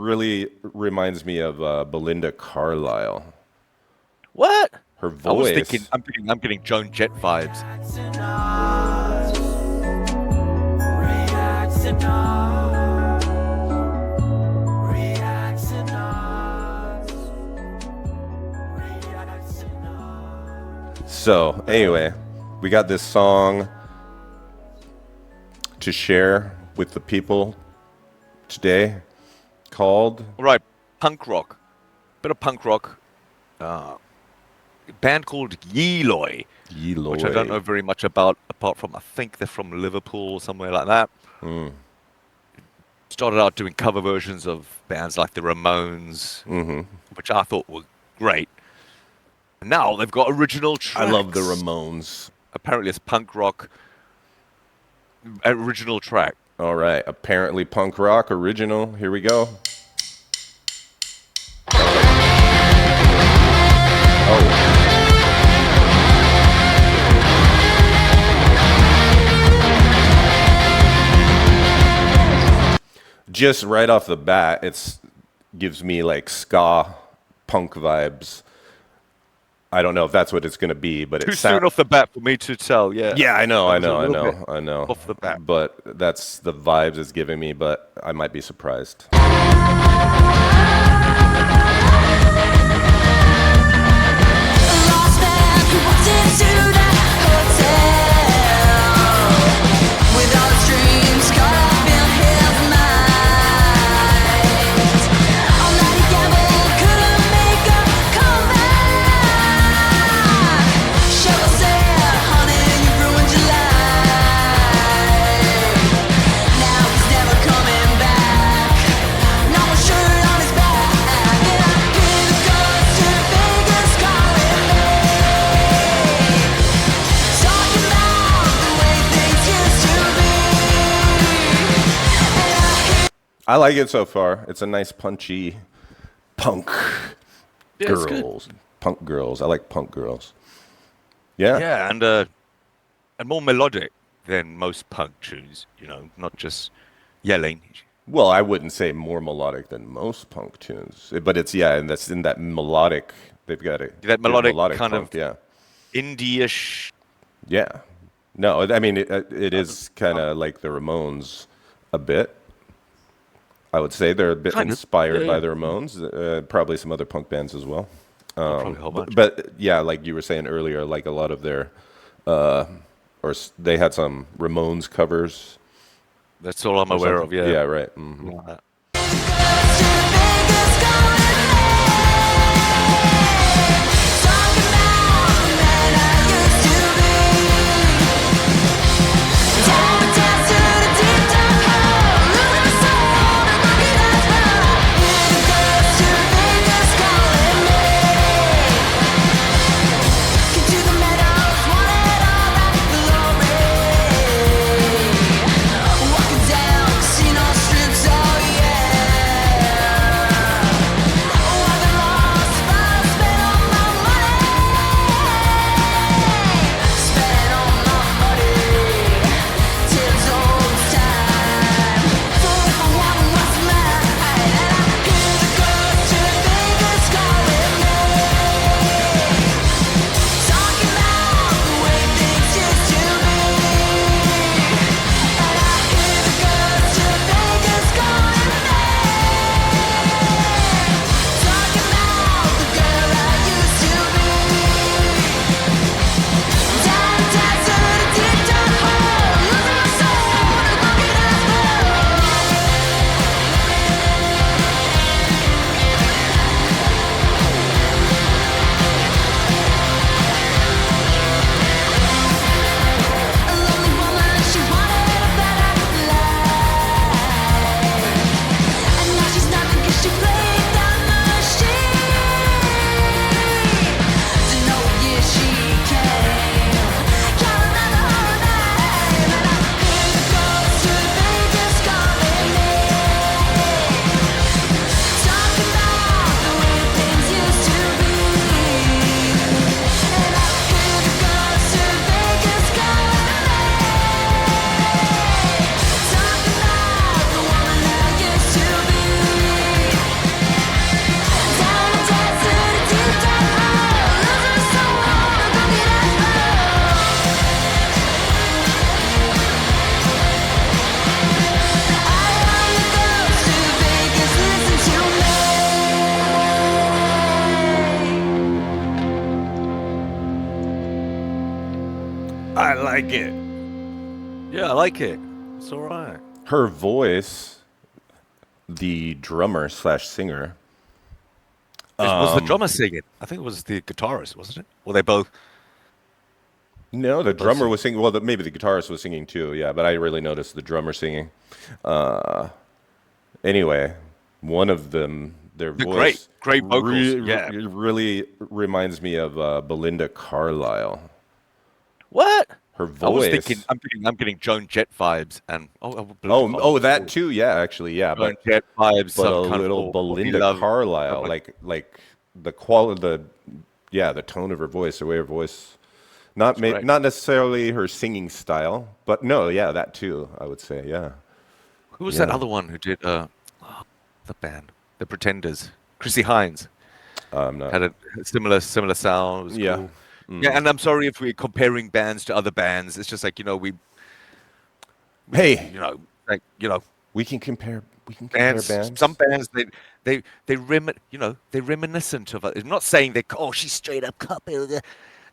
really reminds me of Belinda Carlisle. What? Her voice. I was thinking. I'm getting Joan Jett vibes. So anyway, we got this song to share with the people today called Right, punk rock. Bit of punk rock. A band called Yeeloy, Yeeloy. which I don't know very much about, apart from I think they're from Liverpool or somewhere like that. Started out doing cover versions of bands like the Ramones, which I thought were great. And now they've got original tracks. I love the Ramones. Apparently it's punk rock original track. All right, apparently punk rock original. Here we go. Oh. Just right off the bat, it's gives me like ska punk vibes. I don't know if that's what it's going to be, but Too soon off the bat for me to tell. Yeah. Yeah, I know. Off the bat. But that's the vibes it's giving me, but I might be surprised. I like it so far. It's a nice punchy punk girls. Punk girls. I like punk girls. Yeah. Yeah, and more melodic than most punk tunes, you know, not just yelling. Well, I wouldn't say more melodic than most punk tunes, but it's and that's in that melodic. They've got that melodic kind punk, of indie-ish. Yeah. No, I mean it is kind of like the Ramones a bit. I would say they're a bit inspired by the Ramones, probably some other punk bands as well. But yeah, like you were saying earlier, like a lot of their, they had some Ramones covers. That's all I'm aware of. Yeah. Yeah. Right. Mm-hmm. like it. Yeah, I like it. It's all right. Her voice, the drummer slash singer. Was the drummer singing? I think it was the guitarist, wasn't it? Well, they both. No, the drummer was singing. Well, maybe the guitarist was singing too. Yeah, but I really noticed the drummer singing. Anyway, one of them, their voice, great vocals. really reminds me of Belinda Carlisle. What? Her I was voice. thinking, I'm getting Joan Jett vibes, and that too. Yeah, actually, yeah, Joan Jett vibes, but some a kind little of Belinda Carlisle, like the quality, the tone of her voice, the way her voice, not necessarily her singing style, but no, yeah, that too. I would say, yeah. Who was that other one who did the band, The Pretenders? Chrissy Hines. Not. Had a similar sound. It was cool. Yeah, and I'm sorry if we're comparing bands to other bands. It's just like, we Hey, we can compare bands. bands. Some bands they're reminiscent of it. I'm not saying she straight up copied.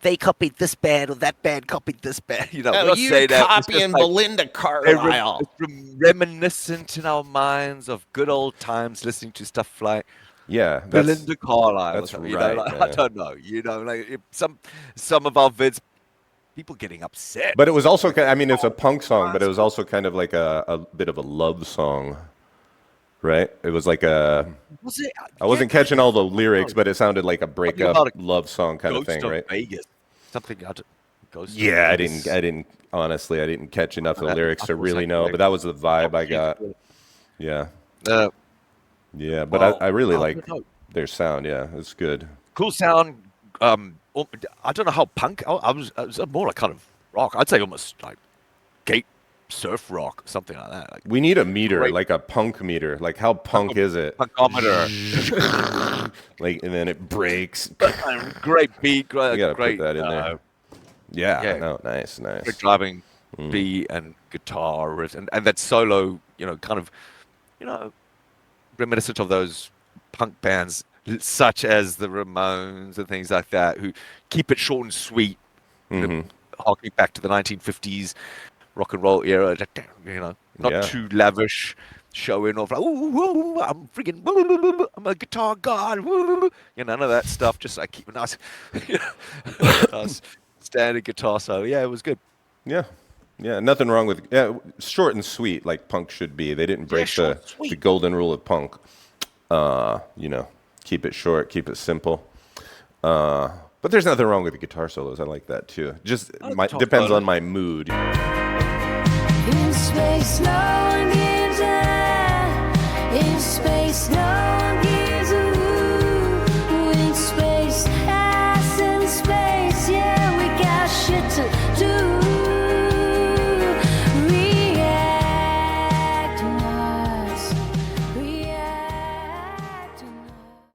They copied this band or that band copied this band. I'm not saying that. Copying Belinda Carlisle. It's reminiscent in our minds of good old times listening to stuff like Belinda Carlisle. That's right. I don't know. Some of our vids, people getting upset. But it was also, it's a punk song, but it was also kind of like a bit of a love song, right? It was like Was it? I wasn't catching all the lyrics, but it sounded like a breakup love song kind of thing, right? Vegas. Something Ghost. Yeah, I didn't honestly, I didn't catch enough of the lyrics to really know, but that was the vibe I got. Yeah. Yeah, but I really like their sound. Yeah, it's good. Cool sound. I don't know how punk. I was more like kind of rock. I'd say almost like gate surf rock, something like that. Like, we need a meter, like a punk meter. Like how punk is it? Punkometer. And then it breaks. Great beat. You gotta put that in there. Yeah. No, nice. Great driving beat and guitar riff, and that solo. Kind of, reminiscent of those punk bands such as the Ramones and things like that, who keep it short and sweet, harking back to the 1950s rock and roll era, not too lavish, showing off like, ooh, I'm freaking, I'm a guitar god, none of that stuff, just like keep a nice, standard guitar solo. Yeah, it was good. Yeah, nothing wrong with short and sweet like punk should be. They didn't break the golden rule of punk. Keep it short, keep it simple. But there's nothing wrong with the guitar solos. I like that too. Just depends on my mood. In space, no one can die. In space, no